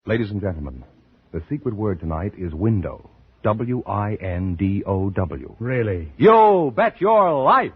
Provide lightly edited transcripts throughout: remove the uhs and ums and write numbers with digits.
Ladies and gentlemen, the secret word tonight is window. W-I-N-D-O-W. Really? You bet your life!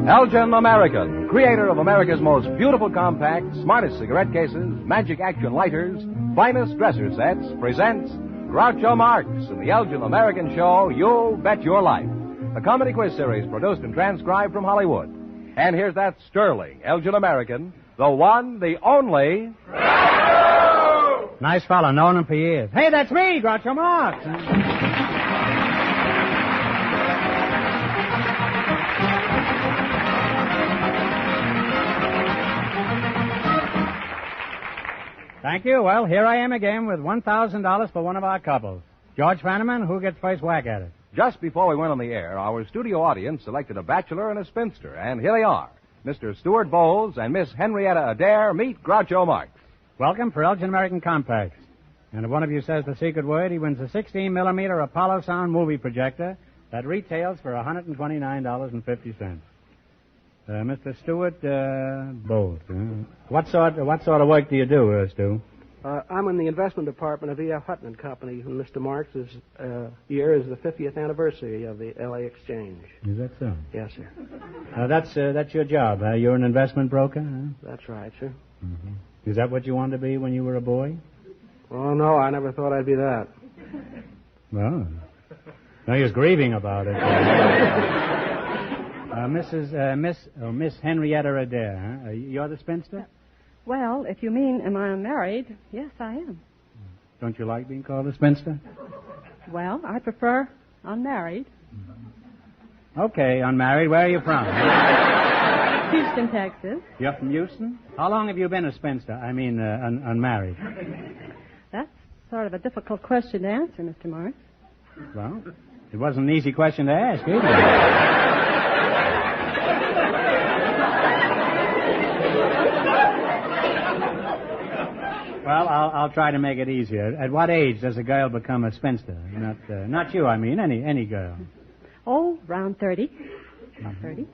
Elgin American, creator of America's most beautiful compacts, smartest cigarette cases, magic action lighters, finest dresser sets, presents Groucho Marx in the Elgin American show, You Bet Your Life, a comedy quiz series produced and transcribed from Hollywood. And here's that sterling Elgin American, the one, the only... Groucho! Nice fellow, known him for years. Hey, that's me, Groucho Marx. Thank you. Well, here I am again with $1,000 for one of our couples. George Fenneman, who gets first whack at it? Just before we went on the air, our studio audience selected a bachelor and a spinster, and here they are. Mr. Stuart Bowles and Miss Henrietta Adair meet Groucho Marx. Welcome for Elgin American Compacts. And if one of you says the secret word, he wins a 16-millimeter Apollo Sound movie projector that retails for $129.50. Mr. Stuart Bowles. What sort of work do you do, Stu? I'm in the investment department of E.F. Hutton & Company, and Mr. Marx's year is the 50th anniversary of the L.A. Exchange. Is that so? Yes, sir. That's your job. You're an investment broker? Huh? That's right, sir. Mm-hmm. Is that what you wanted to be when you were a boy? Oh, no, I never thought I'd be that. Well, now you're grieving about it. Miss Henrietta Adair, huh? You're the spinster? Well, if you mean, am I married? Yes, I am. Don't you like being called a spinster? Well, I prefer unmarried. Okay, unmarried. Where are you from? Houston, Texas. You're from Houston? How long have you been a spinster? I mean, unmarried. That's sort of a difficult question to answer, Mr. Marx. Well, it wasn't an easy question to ask, either. Well, I'll try to make it easier. At what age does a girl become a spinster? Not you, I mean, any girl. Oh, around 30. About 30.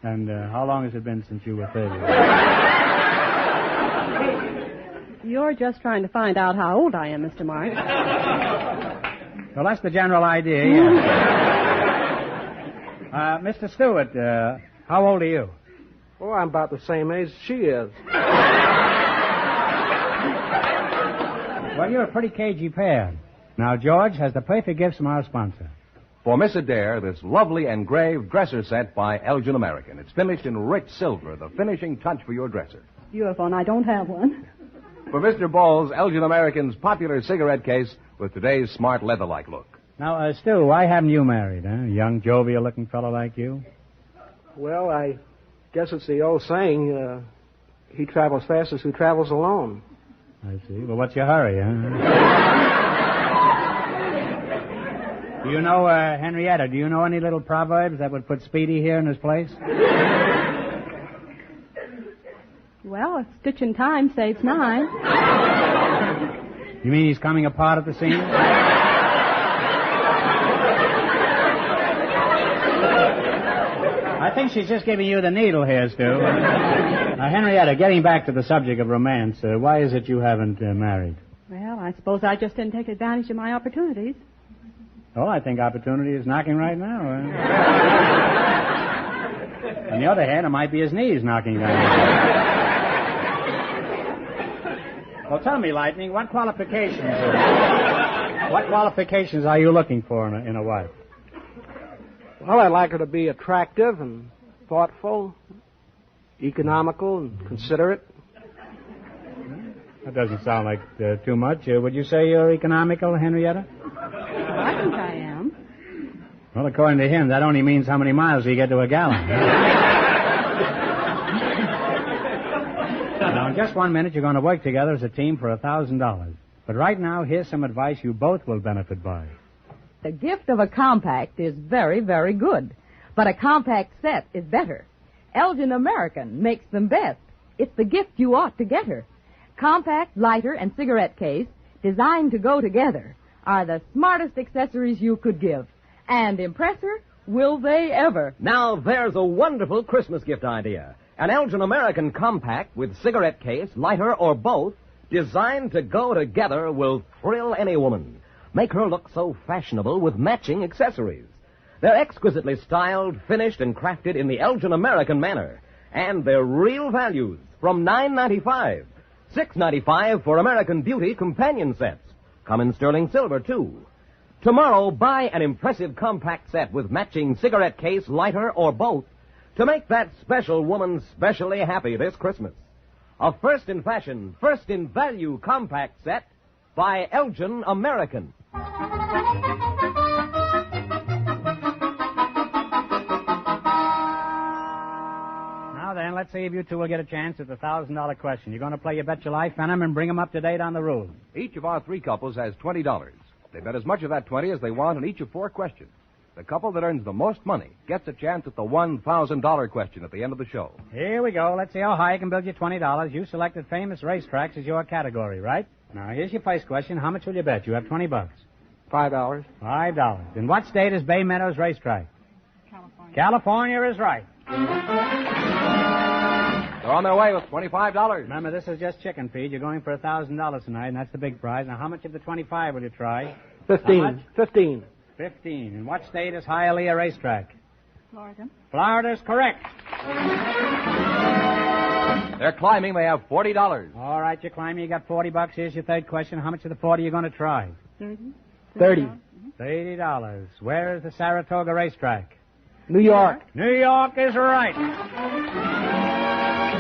And how long has it been since you were 30? You're just trying to find out how old I am, Mr. Marx. Well, that's the general idea, yeah. Mr. Stewart, how old are you? Oh, I'm about the same age she is. Well, you're a pretty cagey pair. Now, George has the perfect gift from our sponsor. For Miss Adair, this lovely engraved dresser set by Elgin American. It's finished in rich silver, the finishing touch for your dresser. Beautiful, and I don't have one. For Mr. Bowles, Elgin American's popular cigarette case with today's smart leather-like look. Now, Stu, why haven't you married, huh? A young, jovial-looking fellow like you? Well, I guess it's the old saying, he travels fastest who travels alone. I see. Well, what's your hurry, huh? Do you know, Henrietta, do you know any little proverbs that would put Speedy here in his place? Well, a stitch in time saves 9. You mean he's coming apart at the seams? I think she's just giving you the needle here, Stu. Henrietta, getting back to the subject of romance, why is it you haven't married? Well, I suppose I just didn't take advantage of my opportunities. Oh, I think opportunity is knocking right now. On the other hand, it might be his knees knocking down. Well, tell me, Lightning, what qualifications are you looking for in a wife? Well, I'd like her to be attractive and thoughtful, economical and considerate. That doesn't sound like too much. Would you say you're economical, Henrietta? I think I am. Well, according to him, that only means how many miles you get to a gallon. Now, in just 1 minute, you're going to work together as a team for $1,000. But right now, here's some advice you both will benefit by. The gift of a compact is very, very good. But a compact set is better. Elgin American makes them best. It's the gift you ought to get her. Compact, lighter, and cigarette case, designed to go together, are the smartest accessories you could give. And impressor, will they ever? Now there's a wonderful Christmas gift idea. An Elgin American compact with cigarette case, lighter, or both, designed to go together will thrill any woman. Make her look so fashionable with matching accessories. They're exquisitely styled, finished, and crafted in the Elgin American manner. And they're real values from $9.95. $6.95 for American Beauty companion sets. Come in sterling silver, too. Tomorrow, buy an impressive compact set with matching cigarette case, lighter, or both to make that special woman specially happy this Christmas. A first in fashion, first in value compact set by Elgin American. Now then, let's see if you two will get a chance at the $1,000 question. You're going to play You Bet Your Life, Fenneman, and bring them up to date on the rules. Each of our three couples has $20. They bet as much of that 20 as they want in each of four questions. The couple that earns the most money gets a chance at the $1,000 question at the end of the show. Here we go. Let's see how high I can build you $20. You selected famous racetracks as your category, right? Now, here's your first question. How much will you bet? You have $20. $5. $5. In what state is Bay Meadows Racetrack? California is right. They're on their way with $25. Remember, this is just chicken feed. You're going for $1,000 tonight, and that's the big prize. Now, how much of the 25 will you try? 15. 15. 15. In what state is Hialeah Racetrack? Florida. Florida's correct. They're climbing. They have $40. All right, you're climbing. You got $40. Here's your third question. How much of the 40 are you going to try? 30. $30. Where is the Saratoga Racetrack? New York. New York is right.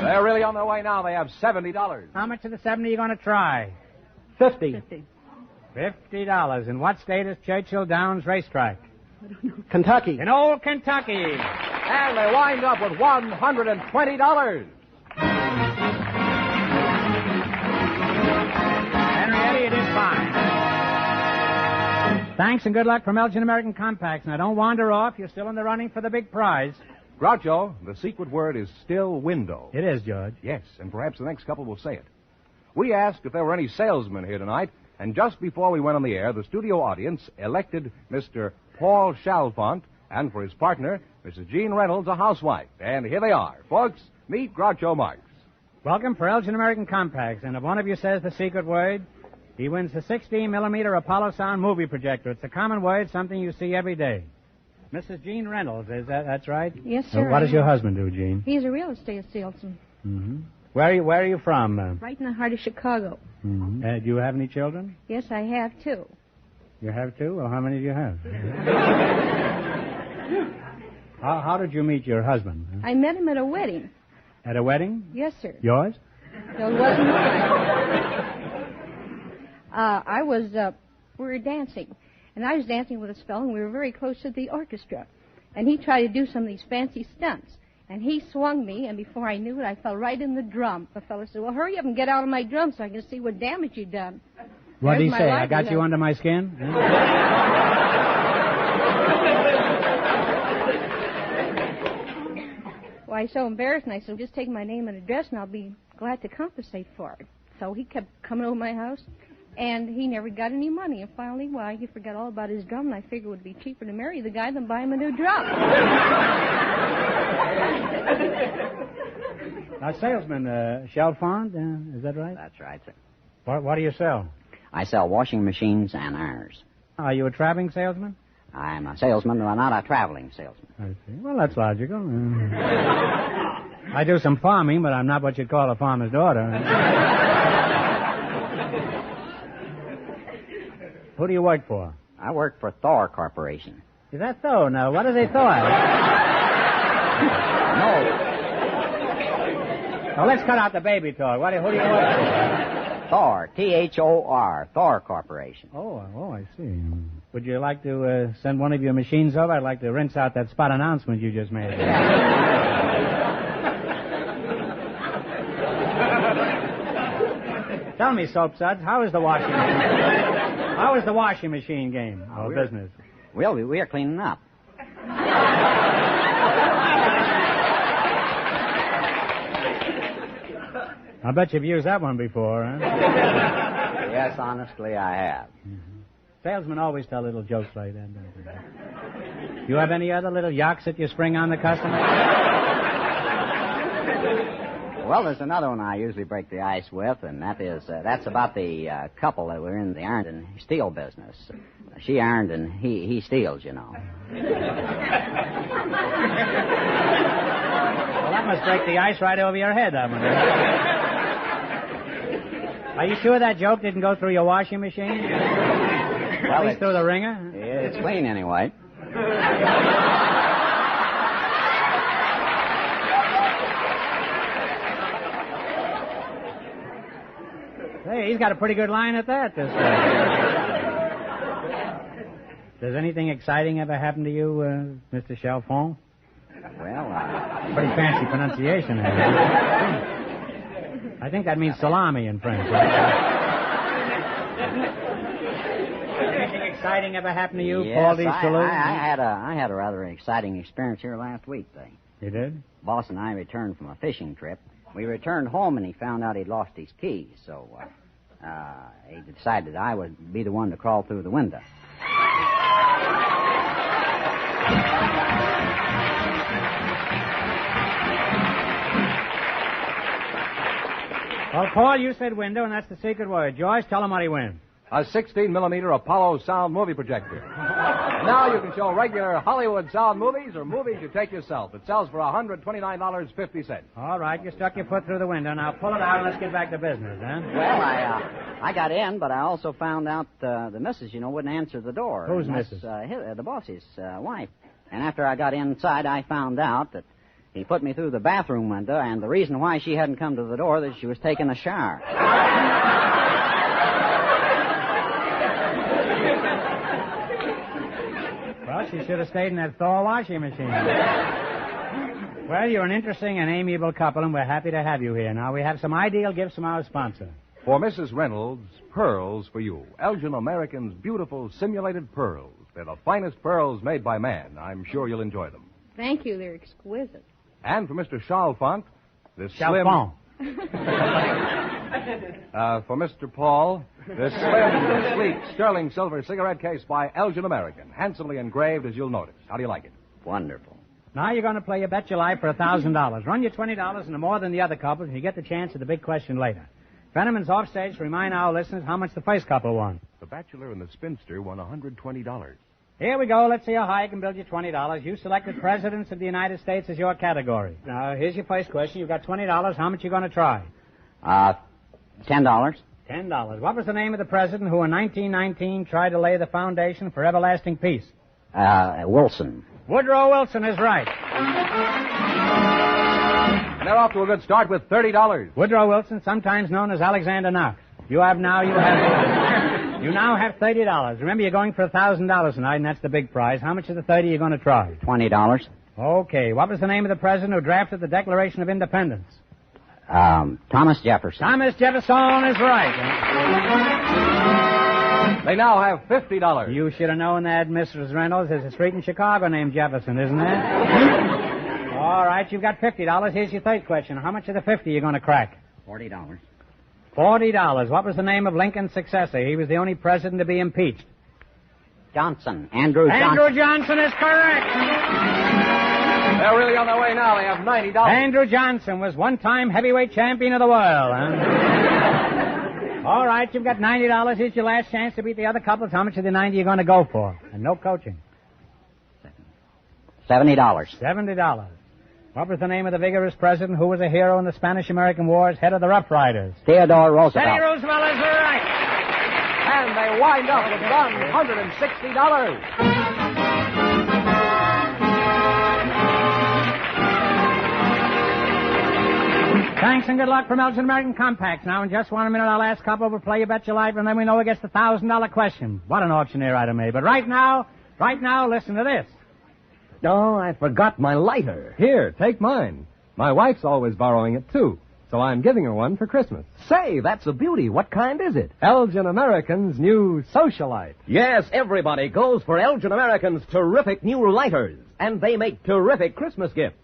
They're really on their way now. They have $70. How much of the 70 are you going to try? 50. $50. In what state is Churchill Downs Racetrack? Kentucky. In old Kentucky. And they wind up with $120. Henrietta, you did fine. Thanks and good luck from Elgin American Compacts. Now, don't wander off. You're still in the running for the big prize. Groucho, the secret word is still window. It is, George. Yes, and perhaps the next couple will say it. We asked if there were any salesmen here tonight, and just before we went on the air, the studio audience elected Mr. Paul Chalfont, and for his partner, Mrs. Jean Reynolds, a housewife. And here they are. Folks, meet Groucho Marx. Welcome for Elgin American Compacts. And if one of you says the secret word, he wins the 16-millimeter Apollo Sound movie projector. It's a common word, something you see every day. Mrs. Jean Reynolds, that's right? Yes, sir. What does your husband do, Jean? He's a real estate salesman. Mm-hmm. Where are you from? Right in the heart of Chicago. Mm-hmm. Do you have any children? Yes, I have, too. You have two? Well, how many do you have? How did you meet your husband? I met him at a wedding. At a wedding? Yes, sir. Yours? No, it wasn't mine. We were dancing. And I was dancing with this fellow, and we were very close to the orchestra. And he tried to do some of these fancy stunts. And he swung me, and before I knew it, I fell right in the drum. The fellow said, well, hurry up and get out of my drum so I can see what damage you've done. What did he say? I got you under my skin? Well, I was so embarrassed, and I said, just take my name and address, and I'll be glad to compensate for it. So he kept coming over my house, and he never got any money. And finally, why, he forgot all about his drum, and I figured it would be cheaper to marry the guy than buy him a new drum. Now, salesman, Chalfont, is that right? That's right, sir. What do you sell? I sell washing machines and ironers. Are you a traveling salesman? I'm a salesman, but not a traveling salesman. I see. Well, that's logical. I do some farming, but I'm not what you'd call a farmer's daughter. Who do you work for? I work for Thor Corporation. Is that so? Now, what do they Thor? No. Now, let's cut out the baby talk. Who do you work for? Thor, Thor, Thor Corporation. Oh, I see. Would you like to send one of your machines over? I'd like to rinse out that spot announcement you just made. Tell me, Soapsuds, how is the washing machine? How is the washing machine game or business? Well, we are cleaning up. I bet you've used that one before, huh? Yes, honestly, I have. Mm-hmm. Salesmen always tell little jokes like that, don't they? You have any other little yaks that you spring on the customer? Well, there's another one I usually break the ice with, and that's about the couple that were in the iron and steel business. She ironed and he steals, you know. Well, that must break the ice right over your head, that one. Are you sure that joke didn't go through your washing machine? At least through the ringer? It's clean anyway. Hey, he's got a pretty good line at that, this guy. Does anything exciting ever happen to you, Mr. Chalfont? Well, Pretty fancy pronunciation. I think that means salami in French. Anything exciting ever happened to you, yes, Paul D. Salute? I had a rather exciting experience here last week. You did? Boss and I returned from a fishing trip. We returned home and he found out he'd lost his keys, so he decided I would be the one to crawl through the window. Well, Paul, you said window, and that's the secret word. Joyce, tell him what he wins. A 16-millimeter Apollo sound movie projector. Now you can show regular Hollywood sound movies or movies you take yourself. It sells for $129.50. All right, you stuck your foot through the window. Now pull it out and let's get back to business, huh? Well, I got in, but I also found out the missus, wouldn't answer the door. Who's And that's, missus? The boss's wife. And after I got inside, I found out that he put me through the bathroom window, and the reason why she hadn't come to the door that she was taking a shower. Well, she should have stayed in that Thor washing machine. Well, you're an interesting and amiable couple, and we're happy to have you here. Now, we have some ideal gifts from our sponsor. For Mrs. Reynolds, pearls for you. Elgin American's beautiful simulated pearls. They're the finest pearls made by man. I'm sure you'll enjoy them. Thank you. They're exquisite. And for Mr. Chalfont, this Chalfont. for Mr. Paul, this slim, sleek, sterling silver cigarette case by Elgin American, handsomely engraved as you'll notice. How do you like it? Wonderful. Now you're going to play your Bet Your Life for $1,000. Run your $20 into more than the other couples, and you get the chance at the big question later. Fenneman's offstage to remind our listeners how much the first couple won. The bachelor and the spinster won $120. Here we go. Let's see how high I can build you $20. You selected Presidents of the United States as your category. Now, here's your first question. You've got $20. How much are you going to try? $10. $10. What was the name of the president who in 1919 tried to lay the foundation for everlasting peace? Wilson. Woodrow Wilson is right. And they're off to a good start with $30. Woodrow Wilson, sometimes known as Alexander Knox. You now have $30. Remember, you're going for $1,000 tonight, and that's the big prize. How much of the 30 are you going to try? $20. Okay. What was the name of the president who drafted the Declaration of Independence? Thomas Jefferson. Thomas Jefferson is right. They now have $50. You should have known that, Mrs. Reynolds. There's a street in Chicago named Jefferson, isn't there? All right, you've got $50. Here's your third question. How much of the 50 are you going to crack? $40. $40. What was the name of Lincoln's successor? He was the only president to be impeached. Johnson. Andrew Johnson. Andrew Johnson is correct. They're really on their way now. They have $90. Andrew Johnson was one-time heavyweight champion of the world. Huh? All right, you've got $90. Here's your last chance to beat the other couples. How much of the 90 are you going to go for? And no coaching. $70. $70. What was the name of the vigorous president who was a hero in the Spanish-American Wars, head of the Rough Riders? Theodore Roosevelt. Teddy Roosevelt is right. And they wind up with $160. Thanks and good luck from Elgin American Compacts. Now, in just 1 minute, our last couple will play You Bet Your Life, and then we know who gets the $1,000 question. What an auctioneer I'd have made. But right now, listen to this. Oh, I forgot my lighter. Here, take mine. My wife's always borrowing it, too, so I'm giving her one for Christmas. Say, that's a beauty. What kind is it? Elgin American's new Socialite. Yes, everybody goes for Elgin American's terrific new lighters, and they make terrific Christmas gifts.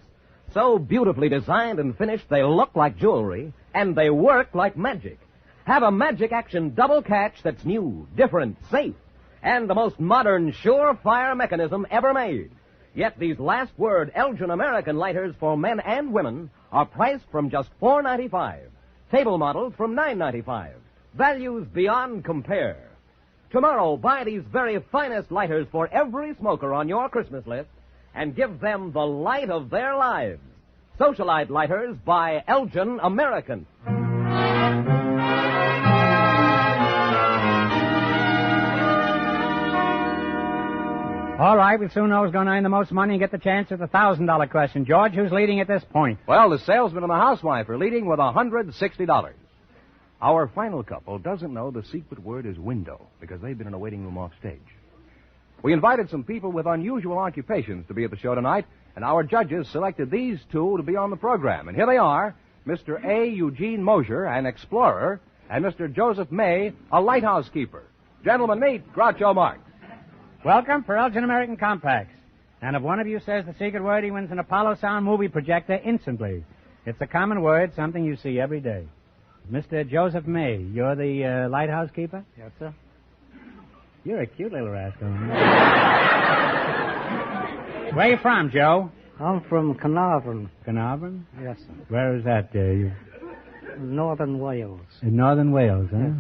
So beautifully designed and finished, they look like jewelry, and they work like magic. Have a magic action double catch that's new, different, safe. and the most modern surefire mechanism ever made. Yet these last word Elgin American lighters for men and women are priced from just $4.95. Table models from $9.95. Values beyond compare. Tomorrow, buy these very finest lighters for every smoker on your Christmas list and give them the light of their lives. Socialite lighters by Elgin American. All right, we'll soon know who's going to earn the most money and get the chance at the $1,000 question. George, who's leading at this point? Well, the salesman and the housewife are leading with $160. Our final couple doesn't know the secret word is window because they've been in a waiting room off stage. We invited some people with unusual occupations to be at the show tonight, and our judges selected these two to be on the program. And here they are, Mr. A. Eugene Mosier, an explorer, and Mr. Joseph May, a lighthouse keeper. Gentlemen, meet Groucho Marx. Welcome for Elgin American Compacts. And if one of you says the secret word, he wins an Apollo Sound movie projector instantly. It's a common word, something you see every day. Mr. Joseph May, you're the lighthouse keeper? Yes, sir. You're a cute little rascal. Where you from, Joe? I'm from Carnarvon. Carnarvon? Yes, sir. Where is that? Northern Wales. In northern Wales, huh?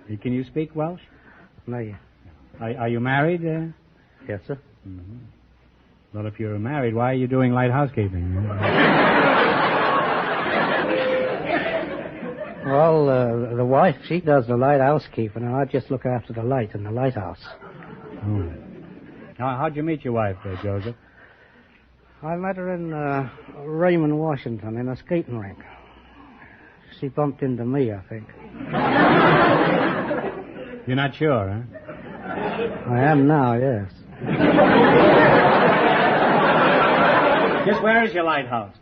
Yes. Can you speak Welsh? No, yeah. Are you married? Yes, sir. Mm-hmm. Well, if you're married, why are you doing light housekeeping? Well, the wife, she does the light housekeeping, and I just look after the light in the lighthouse. Oh. Now, how'd you meet your wife, Joseph? I met her in Raymond, Washington, in a skating rink. She bumped into me, I think. You're not sure, huh? I am now, yes. Just where is your lighthouse?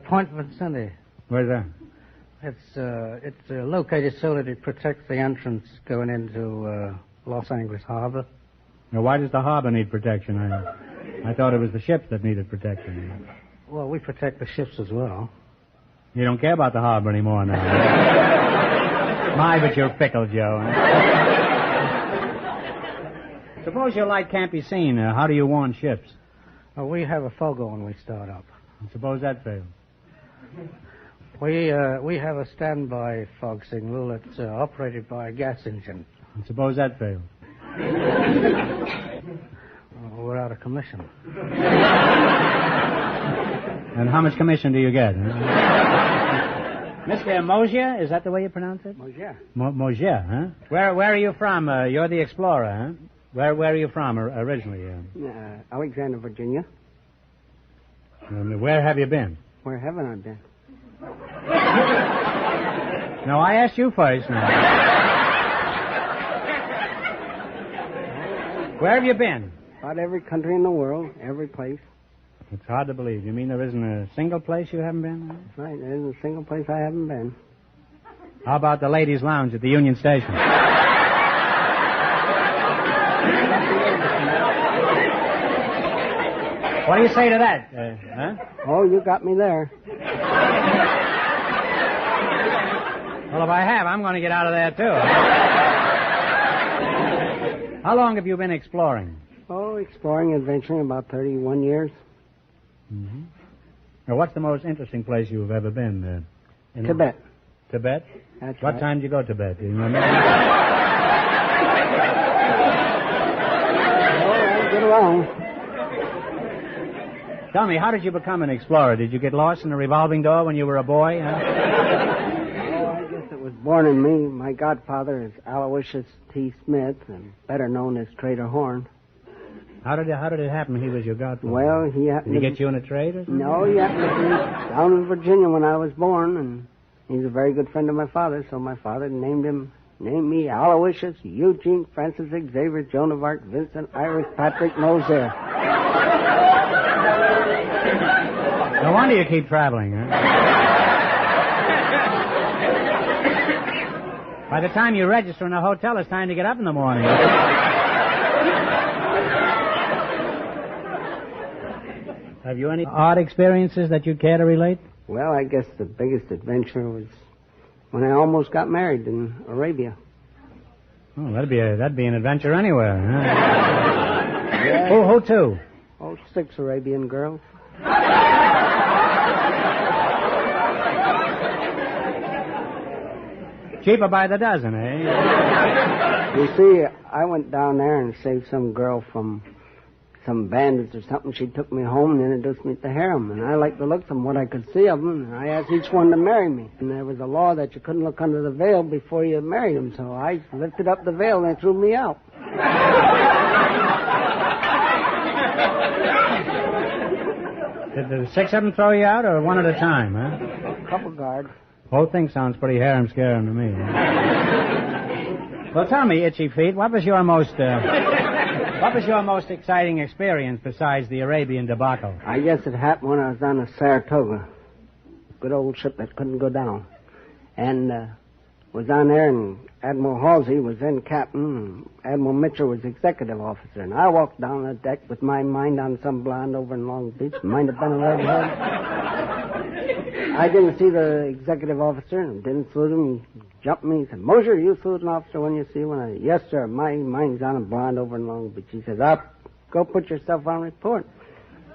Point Vincente. Where's that? It's located so that it protects the entrance going into Los Angeles Harbor. Now, why does the harbor need protection? I thought it was the ships that needed protection. Well, we protect the ships as well. You don't care about the harbor anymore now. My, but you're fickle, Joe. Suppose your light can't be seen. How do you warn ships? We have a fogo when we start up. And suppose that fails. We have a standby fog signal that's operated by a gas engine. And suppose that fails. We're out of commission. And how much commission do you get? Mr. Mosier, is that the way you pronounce it? Mosier. Mosier, huh? Where are you from? You're the explorer, huh? Where are you from originally? Alexander, Virginia. Where have you been? Where haven't I been? No, I asked you first now. Where have you been? About every country in the world, every place. It's hard to believe. You mean there isn't a single place you haven't been? Right, there isn't a single place I haven't been. How about the ladies' lounge at the Union Station? What do you say to that? Huh? Oh, you got me there. Well, if I have, I'm going to get out of there, too. How long have you been exploring? Oh, exploring, adventuring, about 31 years. Mm-hmm. Now, what's the most interesting place you've ever been? Tibet. Tibet? That's what right. time did you go to Tibet? Do you remember? Oh, get along. Tell me, how did you become an explorer? Did you get lost in a revolving door when you were a boy? Huh? Oh, I guess it was born in me. My godfather is Aloysius T. Smith, and better known as Trader Horn. How did it happen he was your godfather? Well, he happened Did he get you in a trade or something? No, he happened to be down in Virginia when I was born, and he's a very good friend of my father, so my father named me Aloysius Eugene Francis Xavier Joan of Arc Vincent Iris Patrick Moser. No wonder you keep traveling, huh? By the time you register in a hotel, it's time to get up in the morning. Have you any odd experiences that you'd care to relate? Well, I guess the biggest adventure was when I almost got married in Arabia. Oh, that'd be an adventure anywhere. Huh? Who to? Oh, 6 Arabian girls. Cheaper by the dozen, eh? You see, I went down there and saved some girl from some bandits or something. She took me home and introduced me to harem. And I liked the looks of them, what I could see of them. And I asked each one to marry me. And there was a law that you couldn't look under the veil before you married them. So I lifted up the veil and they threw me out. Did the 6 of them throw you out, or one at a time, huh? A couple guards. Whole thing sounds pretty harem-scaring to me. Well, tell me, Itchy Feet, what was your most exciting experience besides the Arabian debacle? I guess it happened when I was on the Saratoga. Good old ship that couldn't go down. And was on there, and Admiral Halsey was then captain, and Admiral Mitchell was executive officer. And I walked down the deck with my mind on some blonde over in Long Beach. Might have been a redhead. I didn't see the executive officer and didn't salute him. He jumped me. He said, Mosher, you salute an officer when you see one? Yes, sir. My mind's on a blonde over in Long Beach. He says, up, go put yourself on report.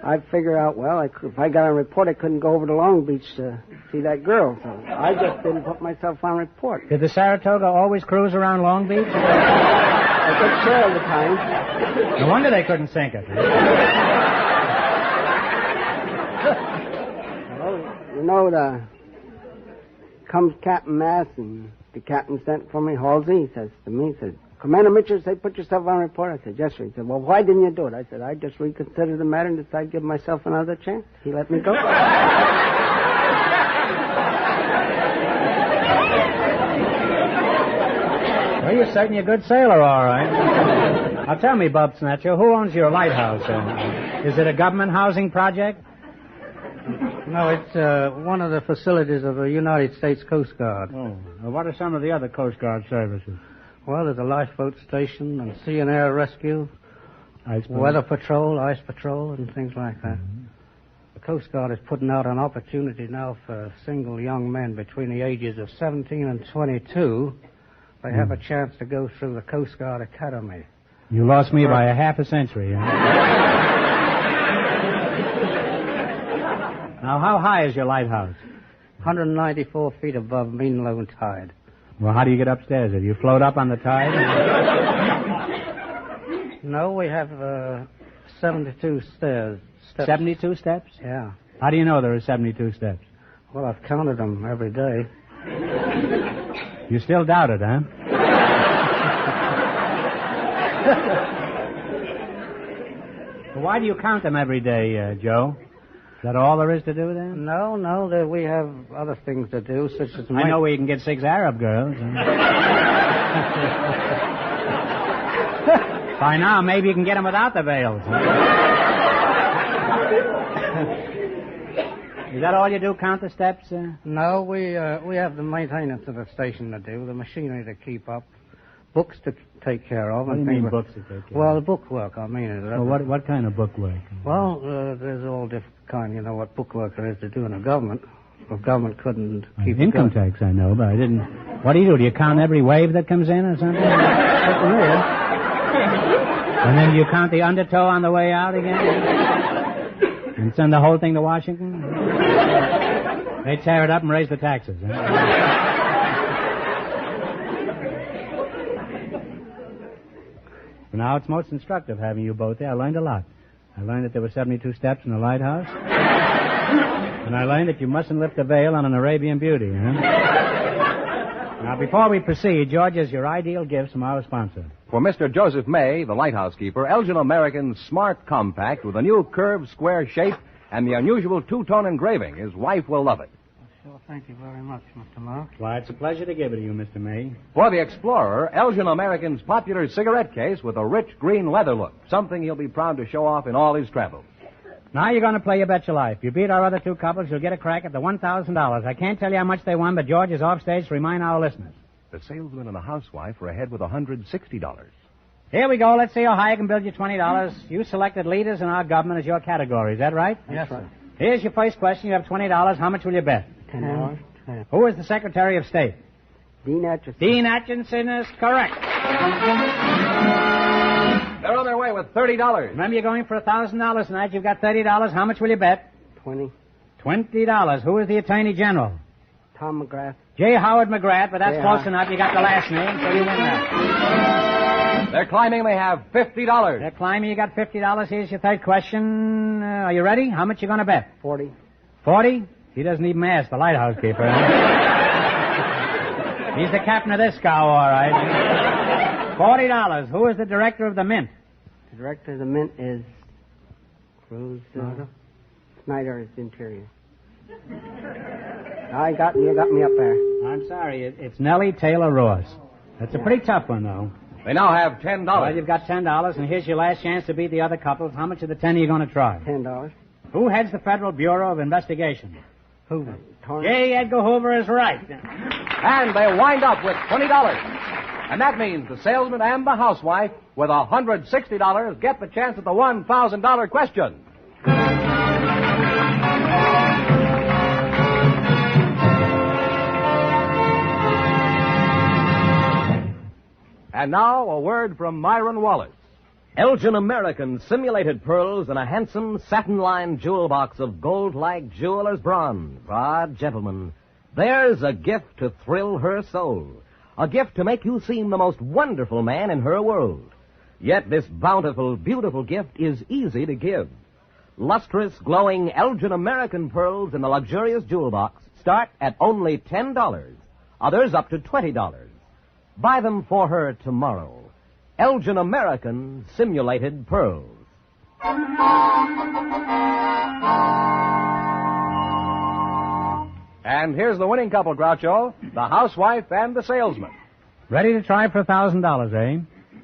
I figure out, well, if I got on report, I couldn't go over to Long Beach to see that girl. So I just didn't put myself on report. Did the Saratoga always cruise around Long Beach? I took care of the time. No wonder they couldn't sink it. Well, you know, comes Captain Mass, and the captain sent for me, Halsey. He says to me, he says, Commander Mitchell said, put yourself on report. I said, yes, sir. He said, well, why didn't you do it? I said, I just reconsidered the matter and decided to give myself another chance. He let me go. Well, you're certainly a good sailor, all right. Now, tell me, Bub Snatcher, who owns your lighthouse? Is it a government housing project? No, it's one of the facilities of the United States Coast Guard. Oh. Well, what are some of the other Coast Guard services? Well, there's a lifeboat station and sea and air rescue, weather patrol, ice patrol, and things like that. Mm-hmm. The Coast Guard is putting out an opportunity now for single young men between the ages of 17 and 22. They have a chance to go through the Coast Guard Academy. You lost me by a half a century. Huh? Now, how high is your lighthouse? 194 feet above mean low tide. Well, how do you get upstairs? Do you float up on the tide? No, we have 72 stairs. 72 steps? Yeah. How do you know there are 72 steps? Well, I've counted them every day. You still doubt it, huh? Well, why do you count them every day, Joe? Is that all there is to do then? No, we have other things to do, such as... I know where you can get 6 Arab girls. By now, maybe you can get them without the veils. Is that all you do, count the steps? No, we have the maintenance of the station to do, the machinery to keep up, books to take care of. What do you mean books to take care of? Well, the bookwork, I mean. Well, what kind of bookwork? Well, there's all different kind. You know what bookwork there is to do in a government. The government couldn't keep income tax, I know, but I didn't... What do you do? Do you count every wave that comes in or something? And then you count the undertow on the way out again? And send the whole thing to Washington? They tear it up and raise the taxes. Huh? Now it's most instructive having you both there. I learned a lot. I learned that there were 72 steps in the lighthouse. And I learned that you mustn't lift a veil on an Arabian beauty. Huh? Now, before we proceed, George, is your ideal gifts from our sponsor. For Mr. Joseph May, the lighthouse keeper, Elgin American's Smart Compact with a new curved square shape and the unusual two-tone engraving. His wife will love it. Sure, thank you very much, Mr. Marx. Why, it's a pleasure to give it to you, Mr. May. For the Explorer, Elgin American's popular cigarette case with a rich green leather look, something he'll be proud to show off in all his travels. Now you're going to play your bet your life. You beat our other two couples, you'll get a crack at the $1,000. I can't tell you how much they won, but George is off stage to remind our listeners. The Salesman and the Housewife are ahead with $160. Here we go. Let's see how high I can build you $20. You selected leaders in our government as your category. Is that right? Yes, sir. Here's your first question. You have $20. How much will you bet? $10. Who is the Secretary of State? Dean Atchison. Dean Atchison is correct. They're on their way with $30. Remember, you're going for $1,000 tonight. You've got $30. How much will you bet? 20. $20. Who is the Attorney General? Tom McGrath. J. Howard McGrath, but that's Yeah. close enough. You got the last name, so you win that. They're climbing. They have $50. They're climbing. You got $50. Here's your third question. Are you ready? How much you going to bet? 40. 40? He doesn't even ask the lighthouse keeper. He's the captain of this cow, all right. $40. Who is the director of the Mint? The director of the Mint is Cruz. Snyder is Interior. You got me up there. I'm sorry. It's Nellie Taylor Ross. That's a pretty tough one, though. They now have $10. Well, you've got $10, and here's your last chance to beat the other couples. How much of the 10 are you going to try? $10. Who heads the Federal Bureau of Investigation? Hoover. J. Edgar Hoover is right. And they wind up with $20. And that means the salesman and the housewife, with $160, get the chance at the $1,000 question. And now, a word from Myron Wallace. Elgin American simulated pearls in a handsome satin-lined jewel box of gold-like jeweler's bronze. Ah, gentlemen, there's a gift to thrill her soul. A gift to make you seem the most wonderful man in her world. Yet this bountiful, beautiful gift is easy to give. Lustrous, glowing Elgin American pearls in a luxurious jewel box start at only $10. Others up to $20. Buy them for her tomorrow. Elgin American simulated pearls. And here's the winning couple, Groucho, the housewife and the salesman. Ready to try for $1,000, eh?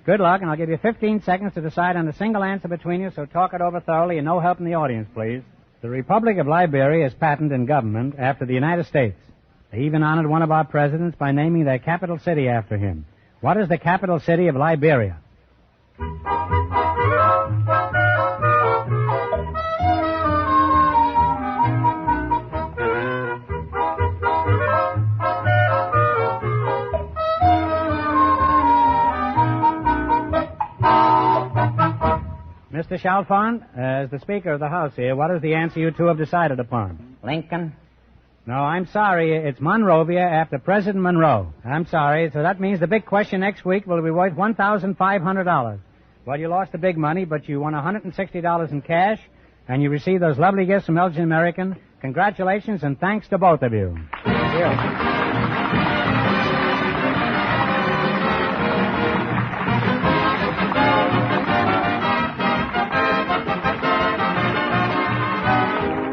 Good luck, and I'll give you 15 seconds to decide on a single answer between you, so talk it over thoroughly and no help in the audience, please. The Republic of Liberia is patented in government after the United States. They even honored one of our presidents by naming their capital city after him. What is the capital city of Liberia? Mr. Chalfont, as the Speaker of the House here, what is the answer you two have decided upon? Lincoln. No, I'm sorry. It's Monrovia after President Monroe. I'm sorry. So that means the big question next week will be worth $1,500. Well, you lost the big money, but you won $160 in cash, and you received those lovely gifts from Elgin American. Congratulations, and thanks to both of you. Thank you.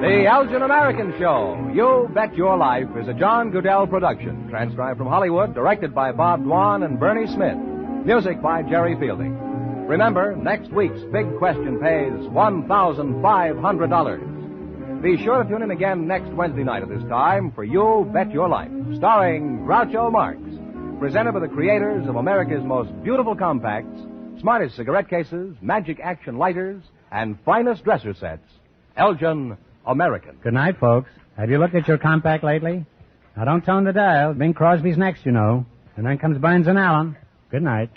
The Elgin American Show, You Bet Your Life, is a John Goodell production, transcribed from Hollywood, directed by Bob Dwan and Bernie Smith. Music by Jerry Fielding. Remember, next week's big question pays $1,500. Be sure to tune in again next Wednesday night at this time for You Bet Your Life, starring Groucho Marx, presented by the creators of America's most beautiful compacts, smartest cigarette cases, magic action lighters, and finest dresser sets, Elgin American. Good night, folks. Have you looked at your compact lately? Now, don't tone the dial. Bing Crosby's next, you know. And then comes Burns and Allen. Good night.